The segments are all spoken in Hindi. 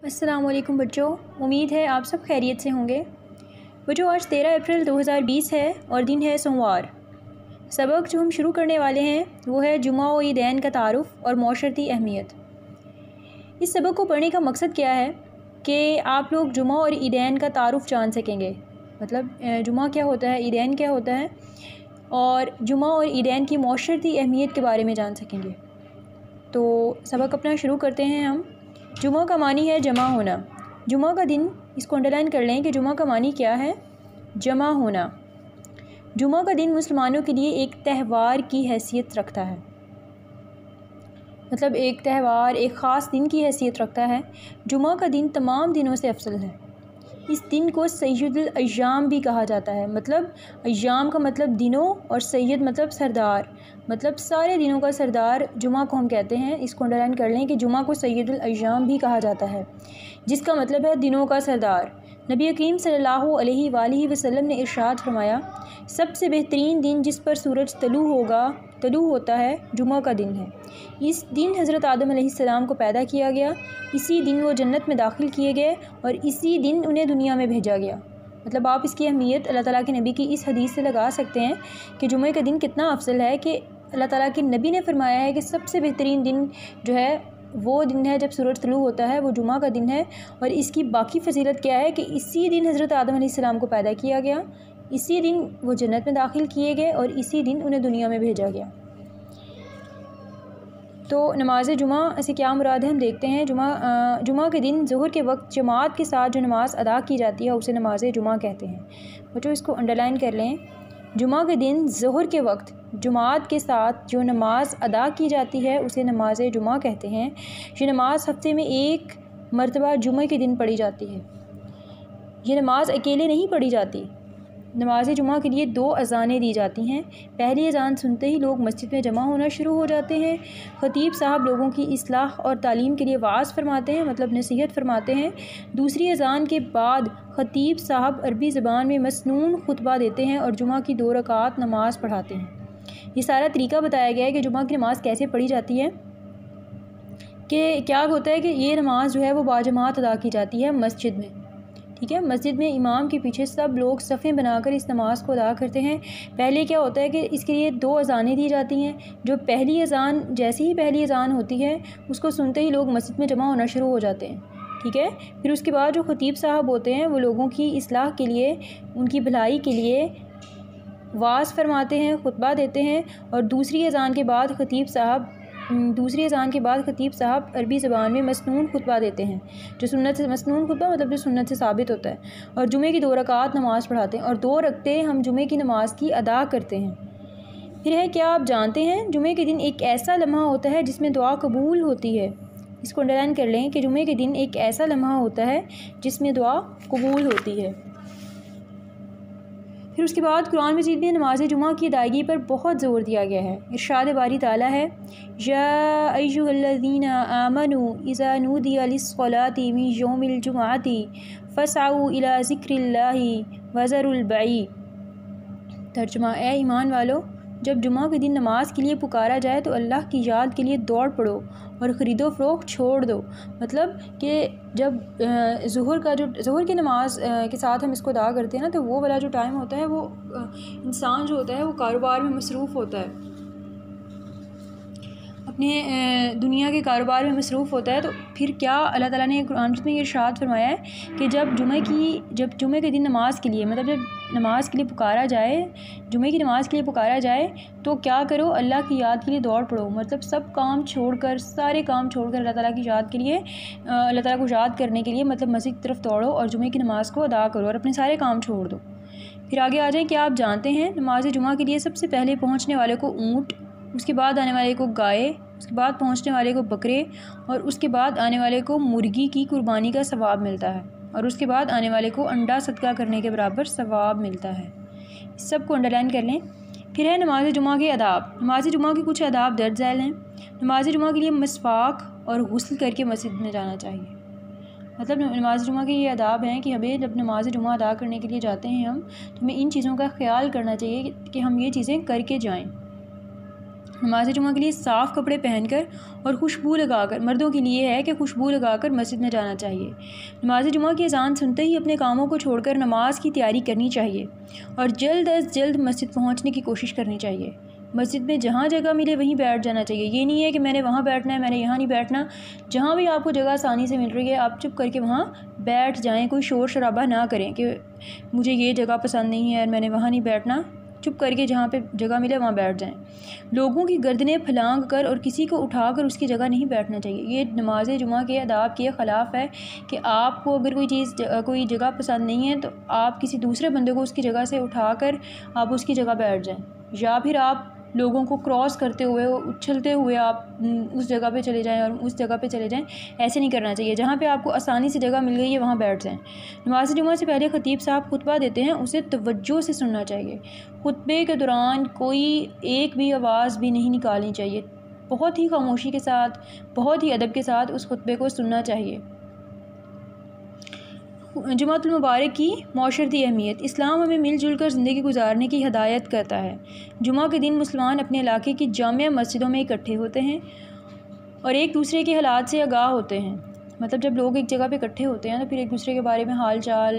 अस्सलाम वालेकुम बच्चों, उम्मीद है आप सब खैरियत से होंगे। बच्चों, आज 13 अप्रैल 2020 है और दिन है सोमवार। सबक जो हम शुरू करने वाले हैं वो है जुमा व ईदैन का तारुफ़ और मौशरती अहमियत। इस सबक को पढ़ने का मकसद क्या है कि आप लोग जुमा और ईदैन का तारुफ़ जान सकेंगे। मतलब जुमा क्या होता है, ईदैन क्या होता है, और जुमा और ईदैन की मौशरती अहमियत के बारे में जान सकेंगे। तो सबक अपना शुरू करते हैं हम। जुमा का मानी है जमा होना। जुमा का दिन, इसको अंडरलाइन कर लें कि जुमा का मानी क्या है, जमा होना। जुमा का दिन मुसलमानों के लिए एक त्यौहार की हैसियत रखता है। मतलब एक त्यौहार, एक ख़ास दिन की हैसियत रखता है। जुमा का दिन तमाम दिनों से अफजल है। इस दिन को सैयदुल अय्याम भी कहा जाता है। मतलब अय्याम का मतलब दिनों और सैयद मतलब सरदार, मतलब सारे दिनों का सरदार जुमा को हम कहते हैं। इसको अंडरलाइन कर लें कि जुमा को सैयदुल अय्याम भी कहा जाता है, जिसका मतलब है दिनों का सरदार। नबी करीम सल्लल्लाहु अलैहि वसल्लम ने इरशाद फरमाया, सबसे बेहतरीन दिन जिस पर सूरज तलू होता है जुमा का दिन है। इस दिन हज़रत आदम अलैहिस्सलाम को पैदा किया गया, इसी दिन वो जन्नत में दाखिल किए गए और इसी दिन उन्हें दुनिया में भेजा गया। मतलब आप इसकी अहमियत अल्लाह ताला के नबी की इस हदीस से लगा सकते हैं कि जुमे का दिन कितना अफजल है, कि अल्लाह ताला के नबी ने फरमाया है कि सबसे बेहतरीन दिन जो है वो दिन है जब सूरज तलू होता है, वो जुमा का दिन है। और इसकी बाकी फजीलत क्या है कि इसी दिन हज़रत आदम अलैहिस्सलाम को पैदा किया गया, इसी दिन वो जन्नत में दाखिल किए गए और इसी दिन उन्हें दुनिया में भेजा गया। तो नमाज जुमा से क्या मुराद है हम देखते हैं। जुमा के दिन ज़ोहर के वक्त जमात के साथ जो नमाज़ अदा की जाती है उसे नमाज जुमा कहते हैं। बच्चों, इसको अंडरलाइन कर लें। जुमा के दिन ज़ोहर के वक्त जमात के साथ जो नमाज़ अदा की जाती है उसे नमाज जुमा कहते हैं। ये नमाज़ हफ्ते में एक मरतबा जुमे के दिन पढ़ी जाती है। ये नमाज़ अकेले नहीं पढ़ी जाती। नमाज जुमा के लिए 2 अज़ानें दी जाती हैं। पहली अज़ान सुनते ही लोग मस्जिद में जमा होना शुरू हो जाते हैं। ख़तीब साहब लोगों की इस्लाह और तालीम के लिए वाज़ फरमाते हैं, मतलब नसीहत फरमाते हैं। दूसरी अज़ान के बाद ख़तीब साहब अरबी ज़बान में मसनून खुतबा देते हैं और जुमा की 2 रकात नमाज़ पढ़ाते हैं। ये सारा तरीका बताया गया है कि जुमा की नमाज़ कैसे पढ़ी जाती है। कि क्या होता है कि ये नमाज़ जो है वो बाजमात अदा की जाती है मस्जिद में। ठीक है, मस्जिद में इमाम के पीछे सब लोग सफ़ें बनाकर इस नमाज़ को अदा करते हैं। पहले क्या होता है कि इसके लिए 2 अज़ानें दी जाती हैं। जो पहली अज़ान, जैसे ही पहली अज़ान होती है उसको सुनते ही लोग मस्जिद में जमा होना शुरू हो जाते हैं। ठीक है, फिर उसके बाद जो ख़तीब साहब होते हैं वो लोगों की इस्लाह के लिए, उनकी भलाई के लिए वाज़ फरमाते हैं, खुतबा देते हैं। और दूसरी अज़ान के बाद ख़तीब साहब अरबी ज़बान में मसनून खुतबा देते हैं, जो सुन्नत से, मसनून खुतबा मतलब जो सुन्नत से साबित होता है। और जुमे की 2 रकात नमाज़ पढ़ाते हैं और 2 रकते हम जुमे की नमाज़ की अदा करते हैं। फिर है, क्या आप जानते हैं जुमे के दिन एक ऐसा लम्हा होता है जिसमें दुआ कबूल होती है। इसको अंडरलाइन कर लें कि जुमे के दिन एक ऐसा लम्हा होता है जिसमें दुआ कबूल होती है। फिर उसके बाद कुरान मजीद में नमाज जुमा की अदायगी पर बहुत ज़ोर दिया गया है। इरशाद बारी ताला है, या अय्युहल्लज़ीना आमनू इज़ा नूदिया लिस्सलाति मिन यौमिल जुमअति फसअू इला ज़िक्रिल्लाहि वज़रुल बैअ। तर्जुमा, ए ईमान वालो, जब जुमा के दिन नमाज के लिए पुकारा जाए तो अल्लाह की याद के लिए दौड़ पड़ो और ख़रीदो फ़रोख्त छोड़ दो। मतलब कि जब ज़ोहर की नमाज के साथ हम इसको अदा करते हैं ना, तो वो वाला जो टाइम होता है वो इंसान जो होता है वो कारोबार में मसरूफ़ होता है, अपने दुनिया के कारोबार में मसरूफ़ होता है। तो फिर क्या अल्लाह ताला ने कुरान में ये इरशाद फरमाया है कि जब जुमे के दिन नमाज के लिए, मतलब जब नमाज के लिए पुकारा जाए, जुमे की नमाज़ के लिए पुकारा जाए तो क्या करो, अल्लाह की याद के लिए दौड़ पड़ो। मतलब सब काम छोड़कर, सारे काम छोड़कर अल्लाह ताला की याद के लिए, अल्लाह ताला को याद करने के लिए मतलब मस्जिद की तरफ दौड़ो और जुमे की नमाज़ को अदा करो और अपने सारे काम छोड़ दो। फिर आगे आ जाए, क्या आप जानते हैं नमाज जुमा के लिए सबसे पहले पहुँचने वाले को ऊँट, उसके बाद आने वाले को गाय, उसके बाद पहुँचने वाले को बकरे और उसके बाद आने वाले को मुर्गी की कुर्बानी का सवाब मिलता है और उसके बाद आने वाले को अंडा सदका करने के बराबर सवाब मिलता है। इस सब को अंडरलाइन कर लें। फिर है नमाज जुमा के आदाब। नमाज जुमा के कुछ आदाब दर्ज झैल हैं। नमाज जुमा के लिए मसवाक और गुस्ल करके मस्जिद में जाना चाहिए। मतलब नमाज जुमा के ये आदाब हैं कि हमें जब नमाज जुमा अदा करने के लिए जाते हैं हम, तो हमें इन चीज़ों का ख्याल करना चाहिए कि हम ये चीज़ें करके जाएँ। नमाज जुमा के लिए साफ़ कपड़े पहनकर और खुशबू लगाकर, मर्दों के लिए है कि खुशबू लगाकर मस्जिद में जाना चाहिए। नमाज जुमा की अज़ान सुनते ही अपने कामों को छोड़कर नमाज की तैयारी करनी चाहिए और जल्द अज जल्द मस्जिद पहुंचने की कोशिश करनी चाहिए। मस्जिद में जहाँ जगह मिले वहीं बैठ जाना चाहिए। ये नहीं है कि मैंने वहाँ बैठना है, मैंने यहाँ नहीं बैठना। जहाँ भी आपको जगह आसानी से मिल रही है आप चुप करके वहाँ बैठ जाएँ। कोई शोर शराबा ना करें कि मुझे ये जगह पसंद नहीं है और मैंने वहाँ नहीं बैठना। चुप करके जहाँ पे जगह मिले वहाँ बैठ जाएं। लोगों की गर्दनें फलांग कर और किसी को उठाकर उसकी जगह नहीं बैठना चाहिए। ये नमाज जुमा के आदाब के ख़िलाफ़ है कि आपको अगर कोई जगह पसंद नहीं है तो आप किसी दूसरे बंदे को उसकी जगह से उठाकर आप उसकी जगह बैठ जाएं, या फिर आप लोगों को क्रॉस करते हुए उछलते हुए आप उस जगह पे चले जाएं और उस जगह पे चले जाएं। ऐसे नहीं करना चाहिए। जहाँ पे आपको आसानी से जगह मिल गई है वहाँ बैठ जाएं। नमाज जुमा से पहले ख़तीब साहब खुतबा देते हैं, उसे तवज्जो से सुनना चाहिए। खुतबे के दौरान कोई एक भी आवाज़ भी नहीं निकालनी चाहिए। बहुत ही खामोशी के साथ, बहुत ही अदब के साथ उस खुतबे को सुनना चाहिए। जुमातुल मुबारक की मौशरती अहमियत। इस्लाम हमें मिलजुल कर ज़िंदगी गुजारने की हदायत करता है। जुमा के दिन मुसलमान अपने इलाके की जामिया मस्जिदों में इकट्ठे होते हैं और एक दूसरे के हालात से आगाह होते हैं। मतलब जब लोग एक जगह पे इकट्ठे होते हैं तो फिर एक दूसरे के बारे में हाल चाल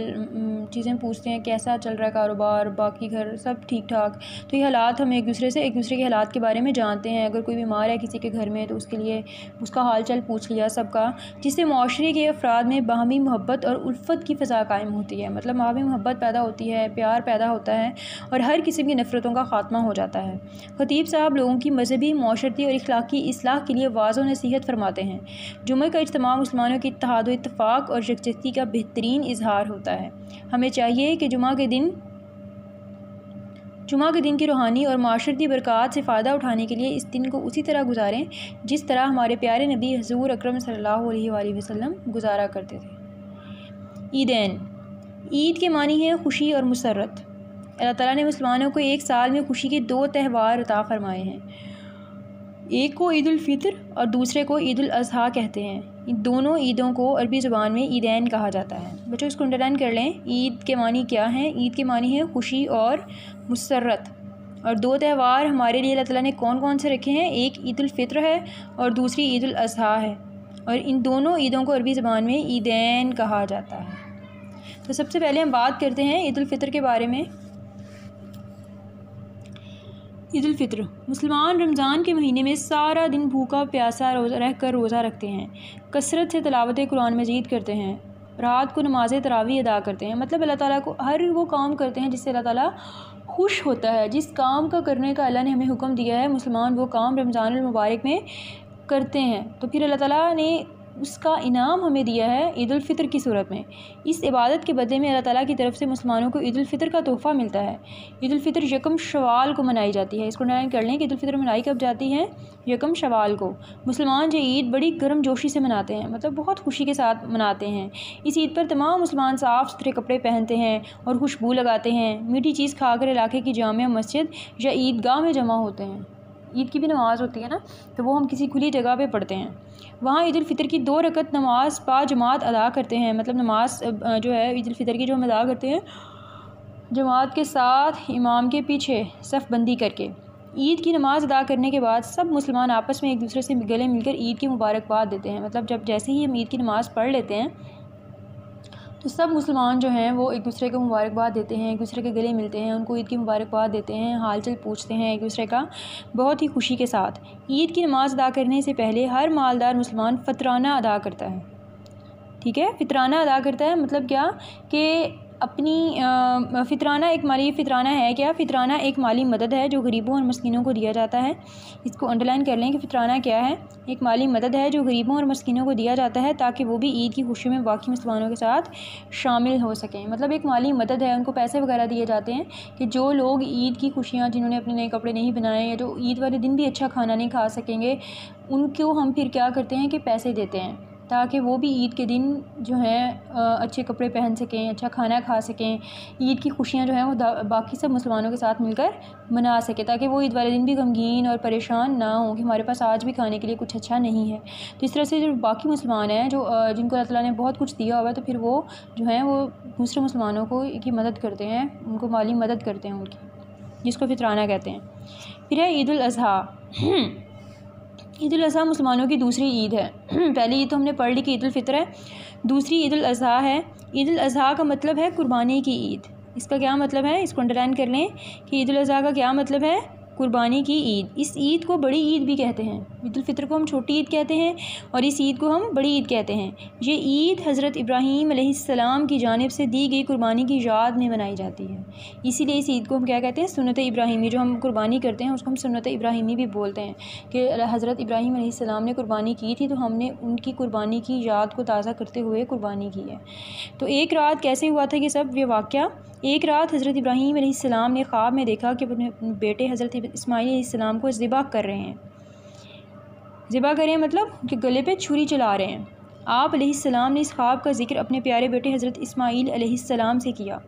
चीज़ें पूछते हैं, कैसा चल रहा है कारोबार, बाकी घर सब ठीक ठाक। तो ये हालात हम एक दूसरे के हालात के बारे में जानते हैं। अगर कोई बीमार है किसी के घर में तो उसके लिए उसका हाल चाल पूछ लिया सबका, जिससे माशरे के अफराद में बाहमी मोहब्बत और उल्फत की फ़ज़ा कायम होती है। मतलब बाहमी मोहब्बत पैदा होती है, प्यार पैदा होता है और हर किस्म की नफ़रतों का ख़ात्मा हो जाता है। ख़तीब साहब लोगों की मजहबी, माशरती और इखलाकी इस्लाह के लिए वाज़ व नसीहत फरमाते हैं। जुमे का इज्तिमा मुसलमानों के इत्तेहाद व इत्तफ़ाक़ और यकजहती का बेहतरीन इजहार होता है। हमें चाहिए कि जुमा के दिन की रूहानी और माशरती बरक़ात से फ़ायदा उठाने के लिए इस दिन को उसी तरह गुजारें जिस तरह हमारे प्यारे नबी हुज़ूर अकरम सल्लल्लाहु अलैहि वसल्लम गुजारा करते थे। ईदैन। ईद के मानी है खुशी और मुसर्रत। अल्लाह ताला ने मुसलमानों को एक साल में खुशी के 2 त्यौहार अता फ़रमाए हैं। एक को ईद उल फ़ितर और दूसरे को ईद उल अज़हा कहते हैं। इन दोनों ईदों को अरबी ज़ुबान में ईदैन कहा जाता है। बच्चों इसको अंडरलाइन कर लें। ईद के मानी क्या हैं? ईद के मानी है खुशी और मुसर्रत। और 2 त्यौहार हमारे लिए अल्लाह ताला ने कौन कौन से रखे हैं? एक ईद उल फ़ितर है और दूसरी ईद उल अज़हा है। और इन दोनों ईदों को अरबी ज़ुबान में ईदैन कहा जाता है। तो सबसे पहले हम बात करते हैं ईद उल फ़ितर के बारे में। ईद उल फ़ितर मुसलमान रमज़ान के महीने में सारा दिन भूखा प्यासा रोज़ा रखते हैं, कसरत से तिलावत कुरान मजीद करते हैं, रात को नमाज तरावी अदा करते हैं। मतलब अल्लाह ताला को हर वो काम करते हैं जिससे अल्लाह ताला खुश होता है। जिस काम का करने का अल्लाह ने हमें हुक्म दिया है मुसलमान वो काम रमज़ान मुबारक में करते हैं। तो फिर अल्लाह ताला ने उसका इनाम हमें दिया है ईद उल फ़ितर की सूरत में। इस इबादत के बदले में अल्लाह ताला की तरफ से मुसलमानों को ईद उल फ़ितर का तोहफ़ा मिलता है। ईद उल फ़ितर यकम शवाल को मनाई जाती है। इसको नोट कर लें कि ईद उल फ़ितर मनाई कब जाती है? यकम शवाल को। मुसलमान ये ईद बड़ी गर्म जोशी से मनाते हैं, मतलब बहुत खुशी के साथ मनाते हैं। इस ईद पर तमाम मुसलमान साफ़ सुथरे कपड़े पहनते हैं और खुशबू लगाते हैं। मीठी चीज़ खाकर इलाके की जामिया मस्जिद या ईदगाह में जमा होते हैं। ईद की भी नमाज़ होती है ना, तो वो हम किसी खुली जगह पे पढ़ते हैं। वहाँ ईद उल फ़ितर की 2 रकत नमाज जमात अदा करते हैं। मतलब नमाज जो है ईद उल फ़ितर की जो हम अदा करते हैं जमात के साथ इमाम के पीछे सफ़ बंदी करके। ईद की नमाज़ अदा करने के बाद सब मुसलमान आपस में एक दूसरे से गले मिलकर ईद की मुबारकबाद देते हैं। मतलब जैसे ही हम ईद की नमाज़ पढ़ लेते हैं तो सब मुसलमान जो हैं वो एक दूसरे को मुबारकबाद देते हैं, एक दूसरे के गले मिलते हैं, उनको ईद की मुबारकबाद देते हैं, हाल चाल पूछते हैं एक दूसरे का बहुत ही खुशी के साथ। ईद की नमाज़ अदा करने से पहले हर मालदार मुसलमान फ़ितराना अदा करता है। ठीक है, फ़ितराना अदा करता है मतलब क्या कि अपनी फ़ितराना है क्या? फ़ितराना एक माली मदद है जो गरीबों और मस्कीनों को दिया जाता है। इसको अंडरलाइन कर लें कि फ़ितराना क्या है? एक माली मदद है जो गरीबों और मस्कीनों को दिया जाता है ताकि वो भी ईद की खुशी में बाकी मुसलमानों के साथ शामिल हो सकें। मतलब एक माली मदद है, उनको पैसे वगैरह दिए जाते हैं कि जो लोग ईद की खुशियाँ, जिन्होंने अपने नए कपड़े नहीं बनाए या जो ईद वाले दिन भी अच्छा खाना नहीं खा सकेंगे, उनको हम फिर क्या करते हैं कि पैसे देते हैं ताकि वो भी ईद के दिन जो है अच्छे कपड़े पहन सकें, अच्छा खाना खा सकें, ईद की खुशियाँ जो हैं वो बाकी सब मुसलमानों के साथ मिलकर मना सकें, ताकि वो ईद वाले दिन भी गमगीन और परेशान ना हो कि हमारे पास आज भी खाने के लिए कुछ अच्छा नहीं है। तो इस तरह से जो बाकी मुसलमान हैं जो जिनको अल्लाह ताला ने बहुत कुछ दिया हुआ है, तो फिर वो जो हैं वो दूसरे मुसलमानों को की मदद करते हैं, उनको माली मदद करते हैं उनकी। जिसको फितराना कहते हैं। फिर है ईद उल अज़हा। ईद उल अज़हा मुसलमानों की दूसरी ईद है। पहली ईद तो हमने पढ़ ली कि ईद उल फितर है, दूसरी ईद उल अज़हा है। ईद उल अज़हा का मतलब है कुर्बानी की ईद। इसका क्या मतलब है, इसको अंडरलाइन कर लें कि ईद उल अज़हा का क्या मतलब है, कुर्बानी की ईद। इस ईद को बड़ी ईद भी कहते हैं। ईद उल फितर को हम छोटी ईद कहते हैं और इस ईद को हम बड़ी ईद कहते हैं। ये ईद हज़रत इब्राहीम अलैहिस्सलाम की जानिब से दी गई कुर्बानी की याद में मनाई जाती है। इसीलिए इस ईद को हम क्या कहते हैं, सुन्नत इब्राहीमी। जो हम कुर्बानी करते हैं उसको हम सुन्नत इब्राहीमी भी बोलते हैं कि हज़रत इब्राहीम अलैहिस्सलाम ने कुर्बानी की थी, तो हमने उनकी कुर्बानी की याद को ताज़ा करते हुए कुर्बानी की है। तो एक रात कैसे हुआ था ये सब ये वाक़या। एक रात हज़रत इब्राहीम अलैहिस्सलाम ने ख्वाब में देखा कि अपने बेटे हज़रत इस्माईल अलैहिस्सलाम को ज़िबा कर रहे हैं। ज़िबा कर रहे हैं मतलब कि गले पे छुरी चला रहे हैं। आप अलैहिस्सलाम ने इस ख्वाब का ज़िक्र अपने प्यारे बेटे हज़रत इस्माईल अलैहिस्सलाम से किया।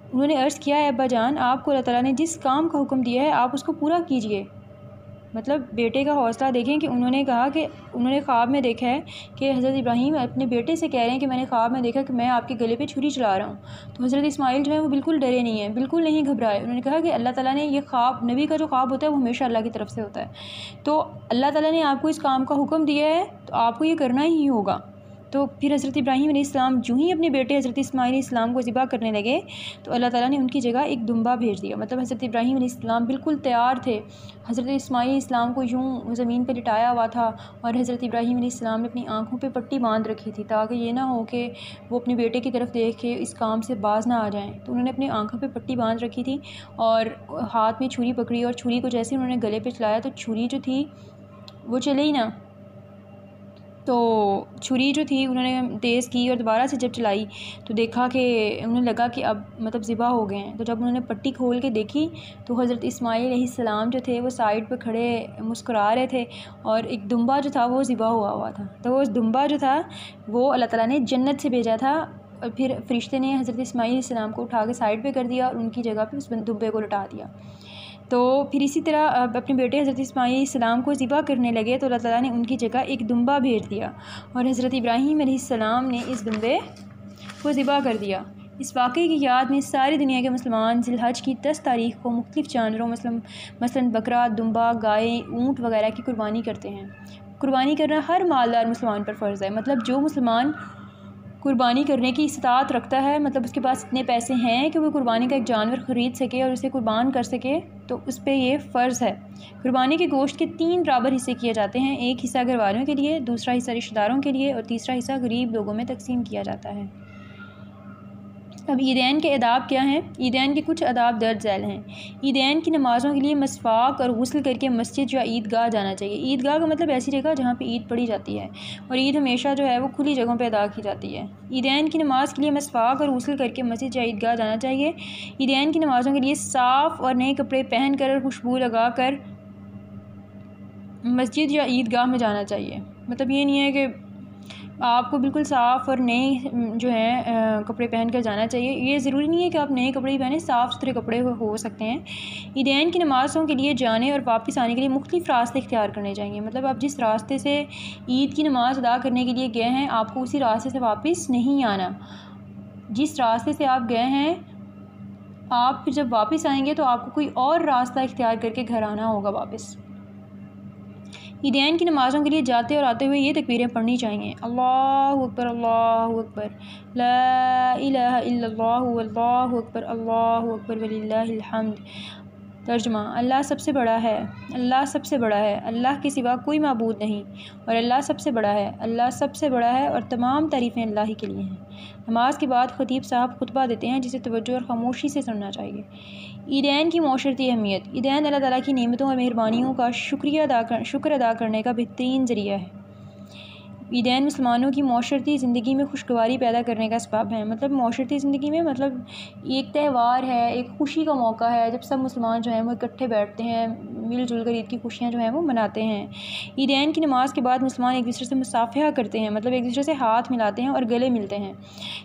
उन्होंने अर्ज़ किया, है अब्बा जान, आपको अल्लाह ताला ने जिस काम का हुक्म दिया है आप उसको पूरा कीजिए। मतलब बेटे का हौसला देखें कि उन्होंने कहा कि उन्होंने ख्वाब में देखा है कि हज़रत इब्राहीम अपने बेटे से कह रहे हैं कि मैंने ख्वाब में देखा कि मैं आपके गले पे छुरी चला रहा हूँ। तो हज़रत इस्माईल जो है वो बिल्कुल डरे नहीं हैं, बिल्कुल नहीं घबराए। उन्होंने कहा कि अल्लाह ताला ने ये ख्वाब, नबी का जो ख्वाब होता है वो हमेशा अल्लाह की तरफ से होता है। तो अल्लाह ताला ने आपको इस काम का हुक्म दिया है तो आपको ये करना ही होगा। तो फिर हज़रत इब्राहीम अलैहिस्सलाम जो ही अपने बेटे हज़रत इस्माईल अलैहिस्सलाम को ज़िबा करने लगे तो अल्लाह ताला ने उनकी जगह एक दुम्बा भेज दिया। मतलब हज़रत इब्राहीम अलैहिस्सलाम बिल्कुल तैयार थे। हज़रत इस्माईल अलैहिस्सलाम को यूँ ज़मीन पर लिटाया हुआ था और हज़रत इब्राहीम अलैहिस्सलाम ने अपनी आँखों पर पट्टी बांध रखी थी ताकि ये ना हो कि वो अपने बेटे की तरफ देख के इस काम से बाज ना आ जाएँ। तो उन्होंने अपनी आँखों पर पट्टी बांध रखी थी और हाथ में छुरी पकड़ी और छुरी को जैसे उन्होंने गले पर चलाया तो छुरी जो थी वो चले ही ना। तो छुरी जो थी उन्होंने तेज़ की और दोबारा से जब चलाई तो देखा कि उन्हें लगा कि अब मतलब ज़िबा हो गए हैं। तो जब उन्होंने पट्टी खोल के देखी तो हज़रत इस्माईल अलैहिस्सलाम जो थे वो साइड पर खड़े मुस्कुरा रहे थे और एक दुम्बा जो था वो ज़िबा हुआ था। तो वो दुम्बा जो था वो अल्लाह ताला ने जन्नत से भेजा था और फिर फ़रिश्ते ने हज़रत इस्माईल अलैहिस्सलाम को उठा के साइड पर कर दिया और उनकी जगह पर उस दुम्बे को लटा दिया। तो फिर इसी तरह अपने बेटे हज़रत इस्माईल अलैहिस्सलाम को ज़िबा करने लगे तो अल्लाह ताला ने उनकी जगह एक दुम्बा भेज दिया और हज़रत इब्राहीम अलैहिस्सलाम ने इस दुम्बे को ज़िबा कर दिया। इस वाक़े की याद में सारी दुनिया के मुसलमान ज़िलहज की 10 तारीख़ को मुख्तलिफ़ जानवरों मसलन बकरा, दुम्बा, गाय, ऊँट वग़ैरह की कुर्बानी करते हैं। कुर्बानी करना हर मालदार मुसलमान पर फ़र्ज़ है। मतलब जो मुसलमान कुर्बानी करने की इस्तात रखता है, मतलब उसके पास इतने पैसे हैं कि वो कुर्बानी का एक जानवर ख़रीद सके और उसे कुर्बान कर सके, तो उस पर ये फ़र्ज़ है। कुर्बानी के गोश्त के 3 बराबर हिस्से किए जाते हैं। एक हिस्सा घर वालों के लिए, दूसरा हिस्सा रिश्तेदारों के लिए और तीसरा हिस्सा गरीब लोगों में तकसीम किया जाता है। अब ईदैन के आदाब क्या हैं। ईदैन के कुछ आदाब दर्ज झैल हैं। ईदैन की नमाज़ों के लिए मसवाक और गुस्ल करके मस्जिद या ईदगाह जाना चाहिए। ईदगाह का मतलब ऐसी जगह जहाँ पे ईद पढ़ी जाती है और ईद हमेशा जो है वो खुली जगहों पे अदा की जाती है। ईदैन की नमाज़ के लिए मसवाक और गुस्ल करके मस्जिद या ईदगाह जाना चाहिए। ईदैन की नमाज़ों के लिए साफ़ और नए कपड़े पहन कर और खुशबू लगा कर मस्जिद या ईदगाह में जाना चाहिए। मतलब ये नहीं है कि आपको बिल्कुल साफ़ और नए जो है कपड़े पहन कर जाना चाहिए। ये ज़रूरी नहीं है कि आप नए कपड़े ही पहने, साफ़ सुथरे कपड़े हो सकते हैं। ईदैन की नमाज़ों के लिए जाने और वापस आने के लिए मुख्तलिफ़ रास्ते इख्तियार करने चाहिए। मतलब आप जिस रास्ते से ईद की नमाज़ अदा करने के लिए गए हैं आपको उसी रास्ते से वापस नहीं आना। जिस रास्ते से आप गए हैं आप फिर जब वापस आएंगे तो आपको कोई और रास्ता इख्तियार करके घर आना होगा वापस। ईदैन की नमाज़ों के लिए जाते और आते हुए ये तकबीरें पढ़नी चाहिए। अल्लाहु अकबर, अल्लाहु अकबर, ला इलाहा इल्लल्लाहु वल्लाहु अकबर, अल्लाहु अकबर वलिल्लाहिल हम्द। तर्जुमा, अल्लाह सबसे बड़ा है, अल्लाह सबसे बड़ा है, अल्लाह के सिवा कोई माबूद नहीं और अल्लाह सबसे बड़ा है, अल्लाह सबसे बड़ा है और तमाम तारीफ़ें अल्लाह ही के लिए हैं। नमाज के बाद ख़तीब साहब खुतबा देते हैं जिसे तवज्जो और ख़ामोशी से सुनना चाहिए। ईदैन की मौशरती अहमियत। ईदैन अल्लाह ताला की नेमतों और मेहरबानियों का शुक्र अदा करने का बेहतरीन ज़रिया है। ईदैन मुसलमानों की मौशरती ज़िंदगी में खुशगवारी पैदा करने का सबब है। मतलब मौशरती ज़िंदगी में मतलब एक त्यौहार है, एक ख़ुशी का मौका है जब सब मुसलमान जो हैं वो इकट्ठे बैठते हैं, मिलजुल कर ईद की खुशियाँ जो हैं वो मनाते हैं। ईदैन की नमाज़ के बाद मुसलमान एक दूसरे से मुसाफ़हा करते हैं, मतलब एक दूसरे से हाथ मिलाते हैं और गले मिलते हैं,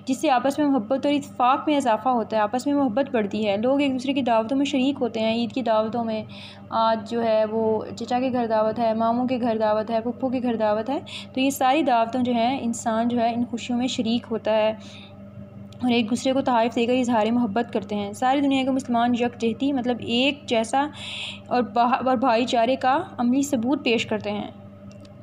जिससे आपस में मोहब्बत और इत्तेफाक में इजाफ़ा होता है, आपस में मोहब्बत बढ़ती है। लोग एक दूसरे की दावतों में शरीक होते हैं। ईद की दावतों में आज जो है वो चचा के घर दावत है, मामू के घर दावत है, फुप्पो के घर दावत है, तो ये सारी दावतों जो हैं इंसान जो है इन खुशियों में शरीक होता है। और एक दूसरे को तोहफ़े देकर इजहार मोहब्बत करते हैं। सारी दुनिया के मुसलमान यकजहती मतलब एक जैसा और भाईचारे का अमली सबूत पेश करते हैं।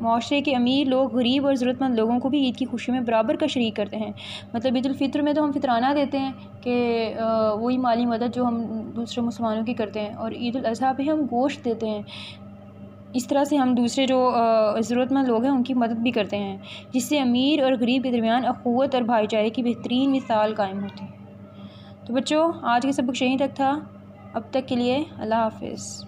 माशरे के अमीर लोग गरीब और ज़रूरतमंद लोगों को भी ईद की खुशी में बराबर का शरीक करते हैं। मतलब ईद उल फ़ित्र में तो हम फितराना देते हैं कि वही माली मदद जो हम दूसरे मुसलमानों की करते हैं, और ईद उल अज़हा पे हम गोश्त देते हैं। इस तरह से हम दूसरे जो ज़रूरतमंद लोग हैं उनकी मदद भी करते हैं, जिससे अमीर और गरीब के दरमियान अख़ुवत और भाईचारे की बेहतरीन मिसाल कायम होती है। तो बच्चों, आज के सबक यहीं तक था। अब तक के लिए अल्लाह हाफ़िज़।